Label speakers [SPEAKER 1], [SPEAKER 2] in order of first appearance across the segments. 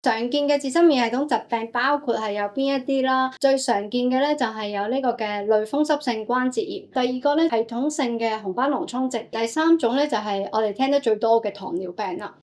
[SPEAKER 1] 常見嘅自身免疫系統疾病包括係有邊一啲啦？最常見嘅咧就係有呢個嘅類風濕性關節炎，第二個咧系統性嘅紅斑狼瘡症，第三種咧就係我哋聽得最多嘅糖尿病啦。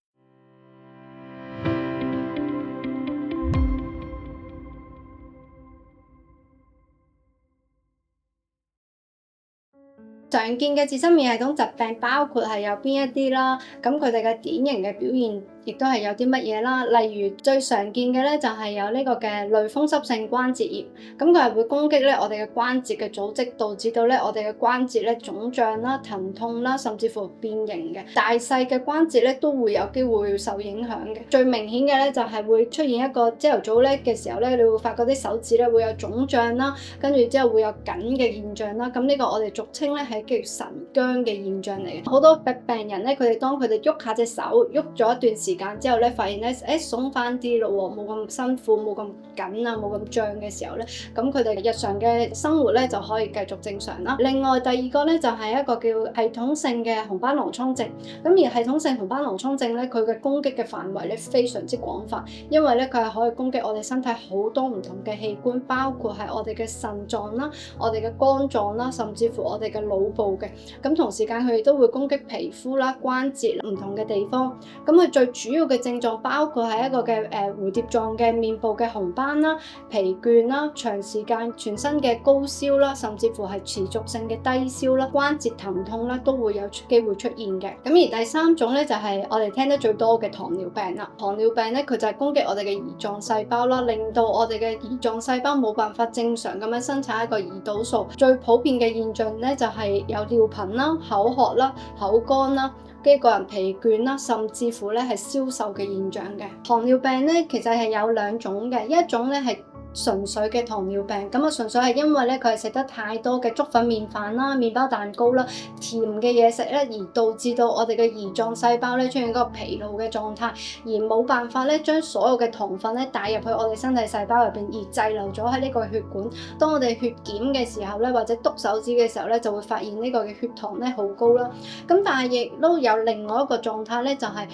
[SPEAKER 1] 常見嘅自身免疫系統疾病包括係有邊一啲啦？咁佢哋嘅典型嘅表現亦都係有啲乜嘢啦？例如最常見嘅咧就係有呢個嘅類風濕性關節炎，咁佢係會攻擊咧我哋嘅關節嘅組織，導致到咧我哋嘅關節咧腫脹啦、疼痛啦，甚至乎變形嘅。大細嘅關節咧都會有機會受影響嘅。最明顯嘅咧就係會出現一個朝頭早咧嘅時候咧，你會發覺啲手指咧會有腫脹啦，跟住之後會有緊嘅現象啦。咁呢個我哋俗稱咧係叫晨僵嘅現象嚟嘅。好多病人咧，佢哋當佢哋喐下隻手，喐咗一段時間之後咧，發現咧鬆翻啲咯喎，冇咁辛苦，冇咁緊啊，冇咁脹嘅時候咧，咁佢哋日常嘅生活咧就可以繼續正常啦。另外第二個咧就係一個叫系統性嘅紅斑狼瘡症，咁而系統性紅斑狼瘡症咧，佢嘅攻擊嘅範圍咧非常之廣泛，因為咧佢係可以攻擊我哋身體好多唔同嘅器官，包括係我哋嘅腎臟啦、我哋嘅肝臟啦，甚至乎我哋嘅腦部嘅。咁同時間佢哋都會攻擊皮膚啦、關節唔同嘅地方。咁佢最主要嘅症狀包括係一個嘅蝴蝶狀嘅面部嘅紅斑啦、疲倦啦、長時間全身嘅高燒啦，甚至乎係持續性嘅低燒啦、關節疼痛啦，都會有機會出現嘅。咁而第三種咧就係我哋聽得最多嘅糖尿病啦。糖尿病咧佢就係攻擊我哋嘅胰臟細胞啦，令到我哋嘅胰臟細胞冇辦法正常咁樣生產一個胰島素。最普遍嘅現象咧就係有尿頻啦、口渴啦、口乾啦。個人疲倦啦，甚至乎咧係消瘦嘅現象嘅。糖尿病咧其實係有兩種嘅，一種咧係純粹嘅糖尿病，咁啊純粹係因為咧佢係食得太多嘅粥粉麵飯啦、麵包蛋糕啦、甜嘅嘢食咧，而導致到我哋嘅胰臟細胞咧出現一個疲勞嘅狀態，而冇辦法咧將所有嘅糖分咧帶入去我哋身體細胞入邊，而滯留咗喺呢個血管。當我哋血檢嘅時候咧，或者篤手指嘅時候咧，就會發現呢個嘅血糖咧好高啦。咁但係亦都有另外一個狀態咧，就係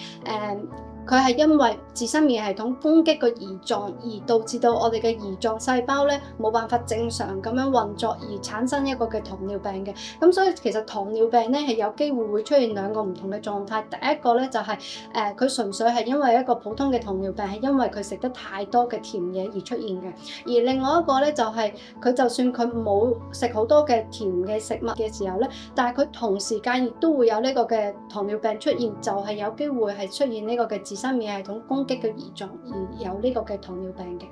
[SPEAKER 1] 佢係因為自身免疫系統攻擊個胰臟，而導致到我哋嘅胰臟細胞咧冇辦法正常咁樣運作，而產生一個嘅糖尿病嘅。咁所以其實糖尿病咧係有機會會出現兩個唔同嘅狀態。第一個咧就係佢純粹係因為一個普通嘅糖尿病，係因為佢食得太多嘅甜嘢而出現嘅。而另外一個咧就係佢就算佢冇食好多嘅甜嘅食物嘅時候咧，但係佢同時間亦都會有呢個嘅糖尿病出現，就係有機會係出現呢個嘅自身免疫系統攻擊嘅胰臟而有呢個嘅糖尿病嘅。